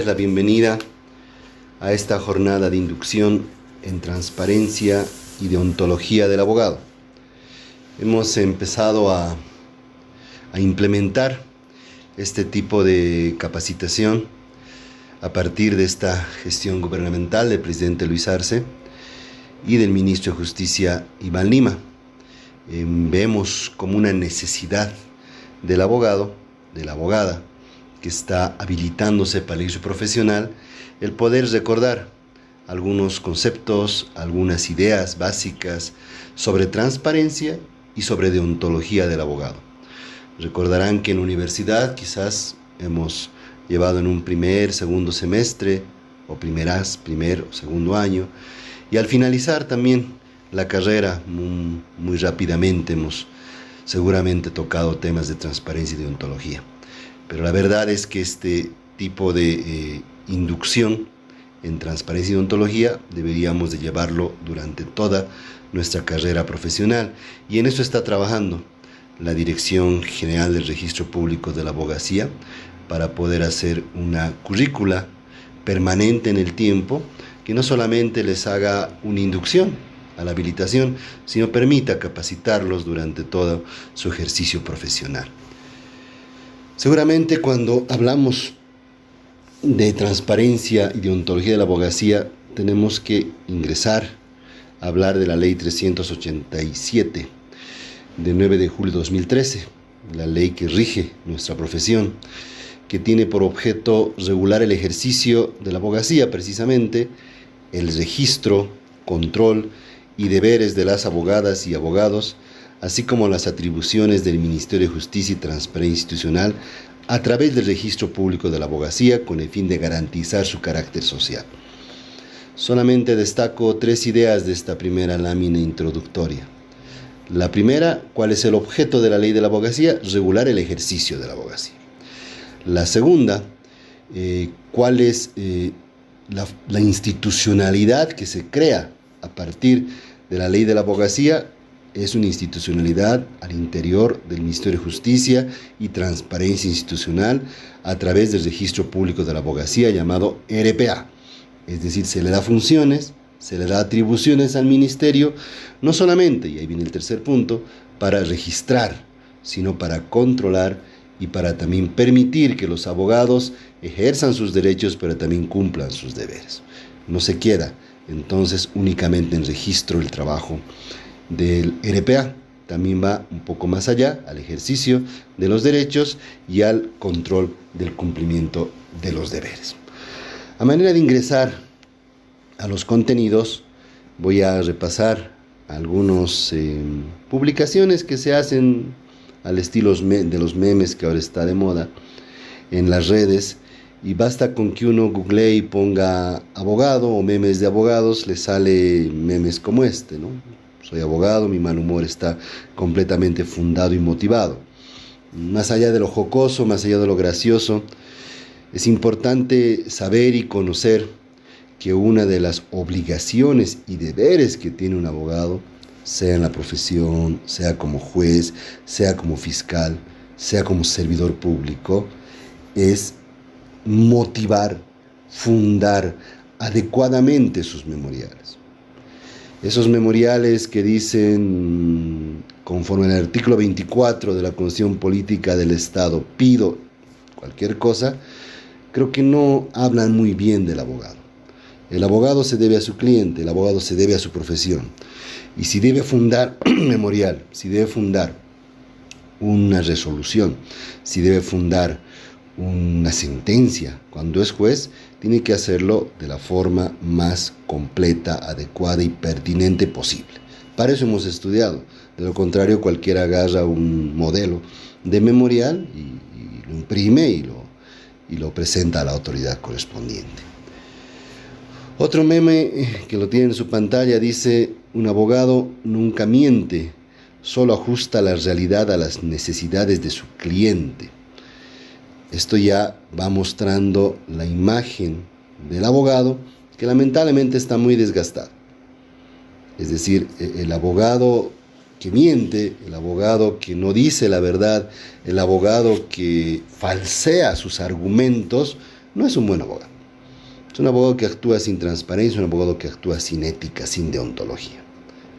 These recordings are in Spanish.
darles la bienvenida a esta jornada de inducción en transparencia y deontología del abogado. Hemos empezado a implementar este tipo de capacitación a partir de esta gestión gubernamental del presidente Luis Arce y del ministro de Justicia Iván Lima. Vemos como una necesidad del abogado, de la abogada, que está habilitándose para el uso profesional, el poder recordar algunos conceptos, algunas ideas básicas sobre transparencia y sobre deontología del abogado. Recordarán que en la universidad quizás hemos llevado en un primer, segundo semestre, o primer o segundo año, y al finalizar también la carrera muy rápidamente hemos seguramente tocado temas de transparencia y deontología. Pero la verdad es que este tipo de inducción en transparencia y deontología deberíamos de llevarlo durante toda nuestra carrera profesional, y en eso está trabajando la Dirección General del Registro Público de la Abogacía para poder hacer una currícula permanente en el tiempo que no solamente les haga una inducción a la habilitación, sino permita capacitarlos durante todo su ejercicio profesional. Seguramente cuando hablamos de transparencia y deontología de la abogacía tenemos que ingresar a hablar de la Ley 387 de 9 de julio de 2013, la ley que rige nuestra profesión, que tiene por objeto regular el ejercicio de la abogacía, precisamente el registro, control y deberes de las abogadas y abogados, así como las atribuciones del Ministerio de Justicia y Transparencia Institucional a través del registro público de la abogacía con el fin de garantizar su carácter social. Solamente destaco 3 ideas de esta primera lámina introductoria. La primera, ¿cuál es el objeto de la ley de la abogacía? Regular el ejercicio de la abogacía. La segunda, ¿cuál es la institucionalidad que se crea a partir de la ley de la abogacía? Es una institucionalidad al interior del Ministerio de Justicia y Transparencia Institucional a través del Registro Público de la Abogacía llamado RPA. Es decir, se le da funciones, se le da atribuciones al Ministerio, no solamente, y ahí viene el tercer punto, para registrar, sino para controlar y para también permitir que los abogados ejerzan sus derechos, pero también cumplan sus deberes. No se queda entonces únicamente en registro el trabajo del RPA, también va un poco más allá al ejercicio de los derechos y al control del cumplimiento de los deberes. A manera de ingresar a los contenidos, voy a repasar algunas publicaciones que se hacen al estilo de los memes que ahora está de moda en las redes, y basta con que uno googlee y ponga abogado o memes de abogados, le sale memes como este, ¿no? Soy abogado, mi mal humor está completamente fundado y motivado. Más allá de lo jocoso, más allá de lo gracioso, es importante saber y conocer que una de las obligaciones y deberes que tiene un abogado, sea en la profesión, sea como juez, sea como fiscal, sea como servidor público, es motivar, fundar adecuadamente sus memoriales. Esos memoriales que dicen, conforme al artículo 24 de la Constitución Política del Estado, pido cualquier cosa, creo que no hablan muy bien del abogado. El abogado se debe a su cliente, el abogado se debe a su profesión. Y si debe fundar un memorial, si debe fundar una resolución, si debe fundar una sentencia, cuando es juez, tiene que hacerlo de la forma más completa, adecuada y pertinente posible. Para eso hemos estudiado. De lo contrario, cualquiera agarra un modelo de memorial y lo imprime y lo presenta a la autoridad correspondiente. Otro meme que lo tiene en su pantalla dice: un abogado nunca miente, solo ajusta la realidad a las necesidades de su cliente. Esto ya va mostrando la imagen del abogado, que lamentablemente está muy desgastado. Es decir, el abogado que miente, el abogado que no dice la verdad, el abogado que falsea sus argumentos, no es un buen abogado. Es un abogado que actúa sin transparencia, un abogado que actúa sin ética, sin deontología.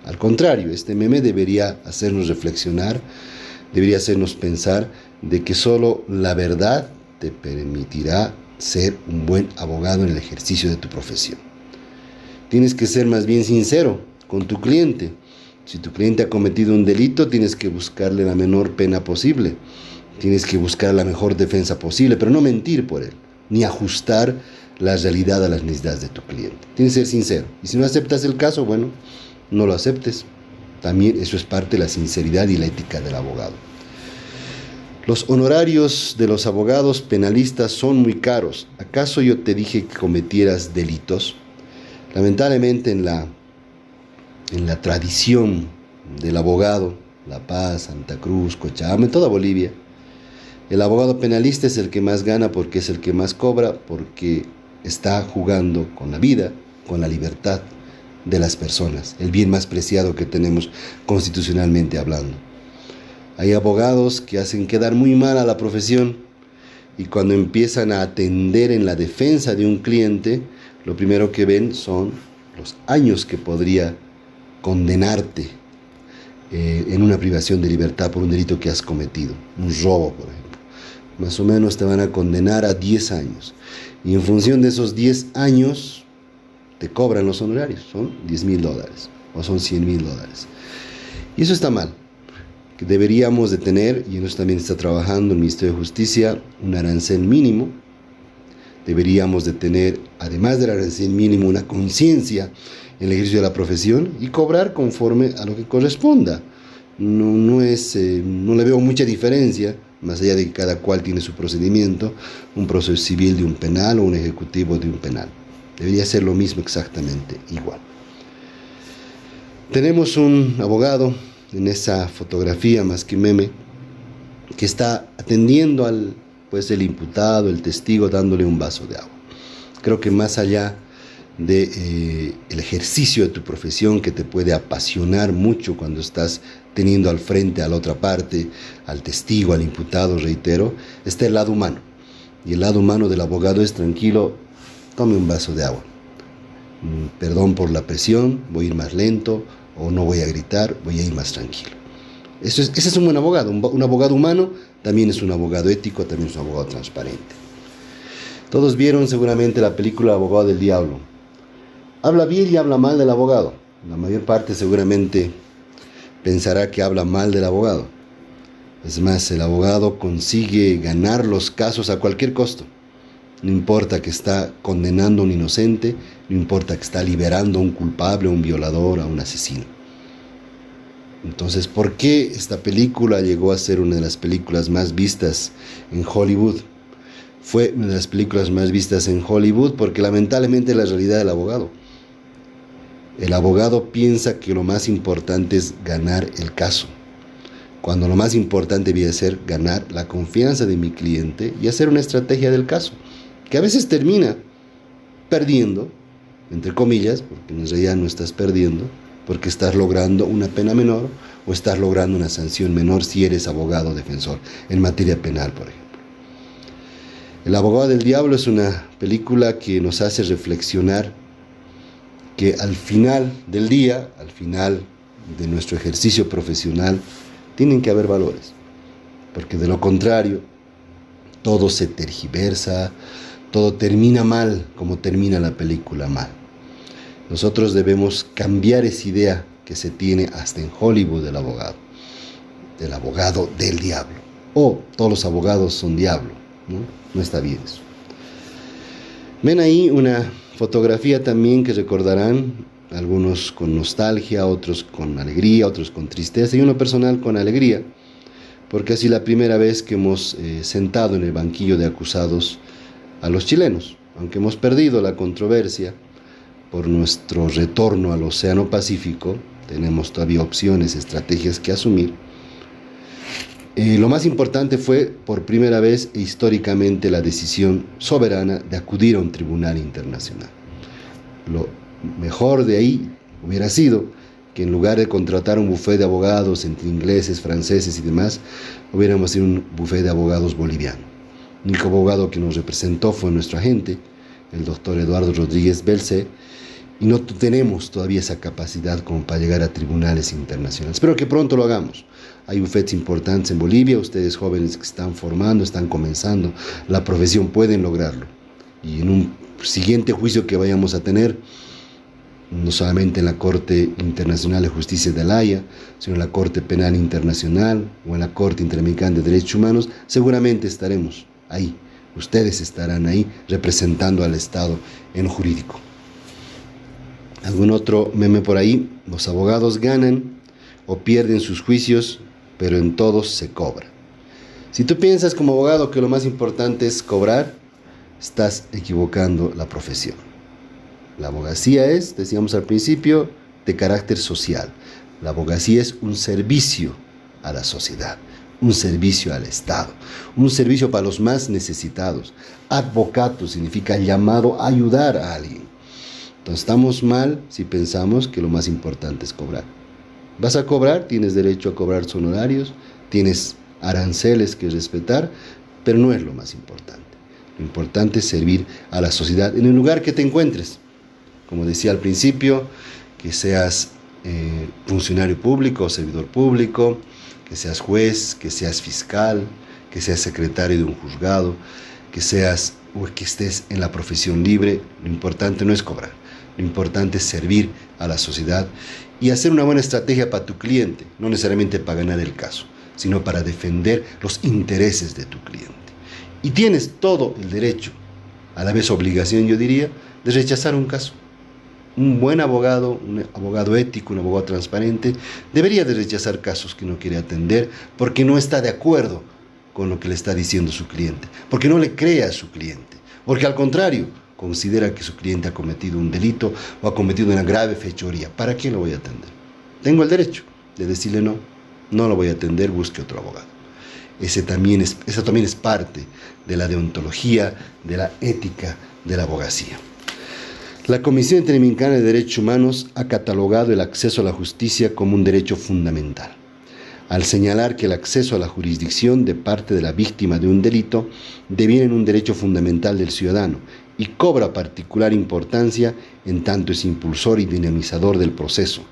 Al contrario, este meme debería hacernos reflexionar, debería hacernos pensar de que solo la verdad te permitirá ser un buen abogado en el ejercicio de tu profesión. Tienes que ser más bien sincero con tu cliente. Si tu cliente ha cometido un delito, tienes que buscarle la menor pena posible. Tienes que buscar la mejor defensa posible, pero no mentir por él, ni ajustar la realidad a las necesidades de tu cliente. Tienes que ser sincero. Y si no aceptas el caso, bueno, no lo aceptes. También eso es parte de la sinceridad y la ética del abogado. Los honorarios de los abogados penalistas son muy caros. ¿Acaso yo te dije que cometieras delitos? Lamentablemente en la tradición del abogado, La Paz, Santa Cruz, Cochabamba, en toda Bolivia, el abogado penalista es el que más gana porque es el que más cobra, porque está jugando con la vida, con la libertad de las personas, el bien más preciado que tenemos constitucionalmente hablando. Hay abogados que hacen quedar muy mal a la profesión y cuando empiezan a atender en la defensa de un cliente, lo primero que ven son los años que podría condenarte en una privación de libertad por un delito que has cometido, un robo, por ejemplo. Más o menos te van a condenar a 10 años. Y en función de esos 10 años, te cobran los honorarios. Son $10,000 o son $100,000. Y eso está mal. Que deberíamos de tener, y en eso también está trabajando el Ministerio de Justicia, un arancel mínimo. Deberíamos de tener, además del arancel mínimo, una conciencia en el ejercicio de la profesión y cobrar conforme a lo que corresponda. No le veo mucha diferencia, más allá de que cada cual tiene su procedimiento, un proceso civil de un penal o un ejecutivo de un penal. Debería ser lo mismo exactamente igual. Tenemos un abogado en esa fotografía, más que meme, que está atendiendo al el imputado, el testigo, dándole un vaso de agua. Creo que más allá de el ejercicio de tu profesión, que te puede apasionar mucho cuando estás teniendo al frente a la otra parte, al testigo, al imputado, reitero, está el lado humano. Y el lado humano del abogado es: tranquilo, tome un vaso de agua. Perdón por la presión, voy a ir más lento, o no voy a gritar, voy a ir más tranquilo. Ese es un buen abogado. Un abogado humano también es un abogado ético, también es un abogado transparente. Todos vieron seguramente la película Abogado del Diablo. Habla bien y habla mal del abogado. La mayor parte seguramente pensará que habla mal del abogado. Es más, el abogado consigue ganar los casos a cualquier costo. No importa que está condenando a un inocente, no importa que está liberando a un culpable, a un violador, a un asesino. Entonces, ¿por qué esta película llegó a ser una de las películas más vistas en Hollywood? Fue una de las películas más vistas en Hollywood porque lamentablemente es la realidad del abogado. El abogado piensa que lo más importante es ganar el caso, cuando lo más importante debe ser ganar la confianza de mi cliente y hacer una estrategia del caso, que a veces termina perdiendo, entre comillas, porque en realidad no estás perdiendo, porque estás logrando una pena menor o estás logrando una sanción menor si eres abogado defensor en materia penal, por ejemplo. El Abogado del Diablo es una película que nos hace reflexionar que al final del día, al final de nuestro ejercicio profesional, tienen que haber valores, porque de lo contrario, todo se tergiversa, todo termina mal, como termina la película mal. Nosotros debemos cambiar esa idea que se tiene hasta en Hollywood del abogado del diablo. O todos los abogados son diablo, ¿no? No está bien eso. Ven ahí una fotografía también que recordarán, algunos con nostalgia, otros con alegría, otros con tristeza, y uno personal con alegría, porque así la primera vez que hemos sentado en el banquillo de acusados a los chilenos, aunque hemos perdido la controversia por nuestro retorno al Océano Pacífico, tenemos todavía opciones, estrategias que asumir. Lo más importante fue, por primera vez e históricamente, la decisión soberana de acudir a un tribunal internacional. Lo mejor de ahí hubiera sido que en lugar de contratar un bufete de abogados entre ingleses, franceses y demás, hubiéramos sido un bufete de abogados boliviano. El único abogado que nos representó fue nuestro agente, el doctor Eduardo Rodríguez Belce, y no tenemos todavía esa capacidad como para llegar a tribunales internacionales. Espero que pronto lo hagamos. Hay bufetes importantes en Bolivia, ustedes jóvenes que están formando, están comenzando la profesión, pueden lograrlo. Y en un siguiente juicio que vayamos a tener, no solamente en la Corte Internacional de Justicia de La Haya, sino en la Corte Penal Internacional o en la Corte Interamericana de Derechos Humanos, seguramente estaremos ahí. Ustedes estarán ahí representando al Estado en lo jurídico. ¿Algún otro meme por ahí? Los abogados ganan o pierden sus juicios, pero en todos se cobra. Si tú piensas como abogado que lo más importante es cobrar, estás equivocando la profesión. La abogacía es, decíamos al principio, de carácter social. La abogacía es un servicio a la sociedad, un servicio al Estado, un servicio para los más necesitados. Advocato significa llamado a ayudar a alguien. Entonces estamos mal si pensamos que lo más importante es cobrar. Vas a cobrar, tienes derecho a cobrar tus honorarios, tienes aranceles que respetar, pero no es lo más importante. Lo importante es servir a la sociedad en el lugar que te encuentres. Como decía al principio, que seas funcionario público o servidor público, que seas juez, que seas fiscal, que seas secretario de un juzgado, que seas o que estés en la profesión libre, lo importante no es cobrar, lo importante es servir a la sociedad y hacer una buena estrategia para tu cliente, no necesariamente para ganar el caso, sino para defender los intereses de tu cliente. Y tienes todo el derecho, a la vez obligación, yo diría, de rechazar un caso. Un buen abogado, un abogado ético, un abogado transparente, debería de rechazar casos que no quiere atender porque no está de acuerdo con lo que le está diciendo su cliente, porque no le cree a su cliente, porque al contrario, considera que su cliente ha cometido un delito o ha cometido una grave fechoría. ¿Para qué lo voy a atender? Tengo el derecho de decirle no, no lo voy a atender, busque otro abogado. Eso también es parte de la deontología, de la ética de la abogacía. La Comisión Interamericana de Derechos Humanos ha catalogado el acceso a la justicia como un derecho fundamental, al señalar que el acceso a la jurisdicción de parte de la víctima de un delito deviene en un derecho fundamental del ciudadano y cobra particular importancia en tanto es impulsor y dinamizador del proceso,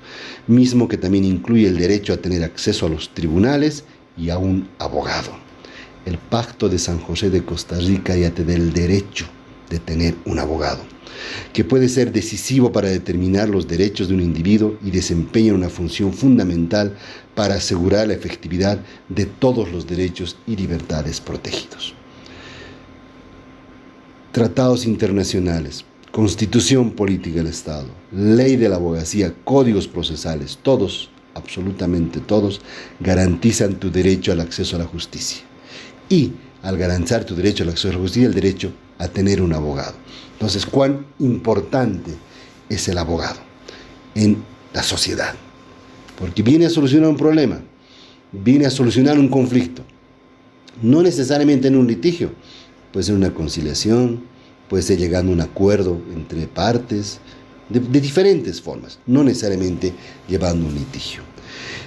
mismo que también incluye el derecho a tener acceso a los tribunales y a un abogado. El Pacto de San José de Costa Rica ya te da el derecho de tener un abogado, que puede ser decisivo para determinar los derechos de un individuo y desempeña una función fundamental para asegurar la efectividad de todos los derechos y libertades protegidos. Tratados internacionales, Constitución Política del Estado, Ley de la Abogacía, Códigos Procesales, todos, absolutamente todos, garantizan tu derecho al acceso a la justicia. Y al garantizar tu derecho al acceso a la justicia, el derecho a tener un abogado. Entonces, ¿cuán importante es el abogado en la sociedad? Porque viene a solucionar un problema, viene a solucionar un conflicto. No necesariamente en un litigio, puede ser una conciliación, puede ser llegando a un acuerdo entre partes, de diferentes formas, no necesariamente llevando un litigio.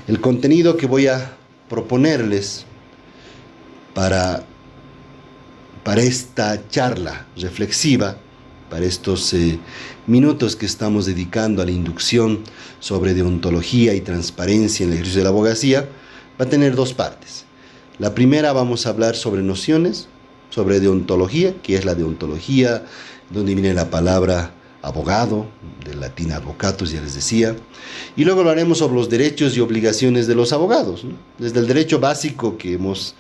El contenido que voy a proponerles para esta charla reflexiva, para estos minutos que estamos dedicando a la inducción sobre deontología y transparencia en el ejercicio de la abogacía, va a tener dos partes. La primera vamos a hablar sobre nociones, sobre deontología, que es la deontología, donde viene la palabra abogado, del latín advocatus, ya les decía, y luego lo haremos sobre los derechos y obligaciones de los abogados, ¿no? Desde el derecho básico que hemos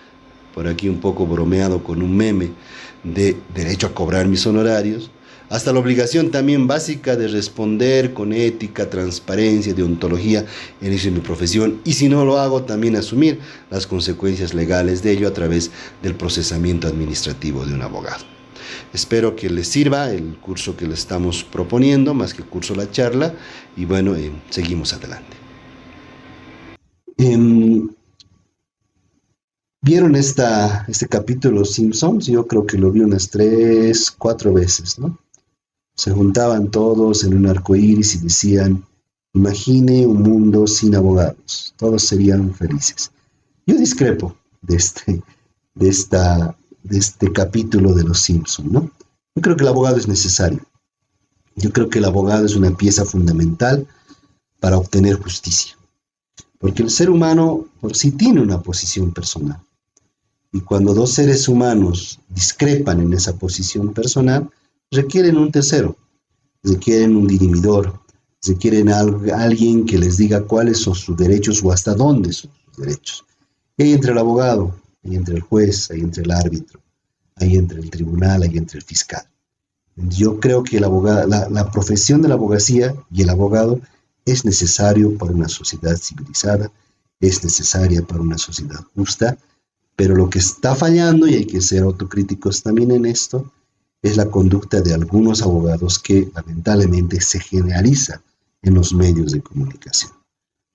por aquí un poco bromeado con un meme de derecho a cobrar mis honorarios, hasta la obligación también básica de responder con ética, transparencia, deontología en eso de mi profesión, y si no lo hago, también asumir las consecuencias legales de ello a través del procesamiento administrativo de un abogado. Espero que les sirva el curso que les estamos proponiendo, más que el curso, la charla, y bueno, seguimos adelante. ¿Vieron este capítulo Los Simpsons? Yo creo que lo vi unas 3, 4 veces, ¿no? Se juntaban todos en un arco iris y decían, imagine un mundo sin abogados, todos serían felices. Yo discrepo de este capítulo de Los Simpsons, ¿no? Yo creo que el abogado es necesario. Yo creo que el abogado es una pieza fundamental para obtener justicia, porque el ser humano por sí tiene una posición personal. Y cuando dos seres humanos discrepan en esa posición personal, requieren un tercero, requieren un dirimidor, requieren alguien que les diga cuáles son sus derechos o hasta dónde son sus derechos. Y ahí entre el abogado, ahí entre el juez, ahí entre el árbitro, ahí entre el tribunal, ahí entre el fiscal. Yo creo que la profesión de la abogacía y el abogado es necesario para una sociedad civilizada, es necesaria para una sociedad justa, pero lo que está fallando, y hay que ser autocríticos también en esto, es la conducta de algunos abogados que lamentablemente se generaliza en los medios de comunicación.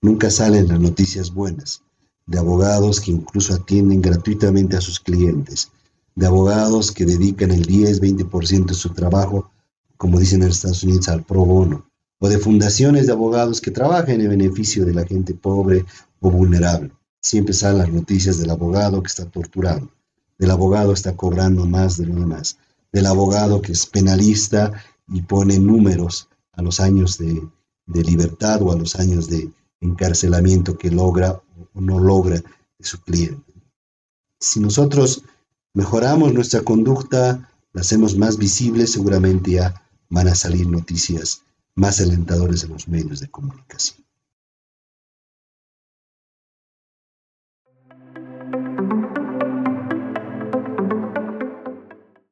Nunca salen las noticias buenas de abogados que incluso atienden gratuitamente a sus clientes, de abogados que dedican el 10-20% de su trabajo, como dicen en Estados Unidos, al pro bono, o de fundaciones de abogados que trabajan en beneficio de la gente pobre o vulnerable. Siempre salen las noticias del abogado que está torturando, del abogado que está cobrando más de lo demás, del abogado que es penalista y pone números a los años de libertad o a los años de encarcelamiento que logra o no logra de su cliente. Si nosotros mejoramos nuestra conducta, la hacemos más visible, seguramente ya van a salir noticias más alentadoras en los medios de comunicación.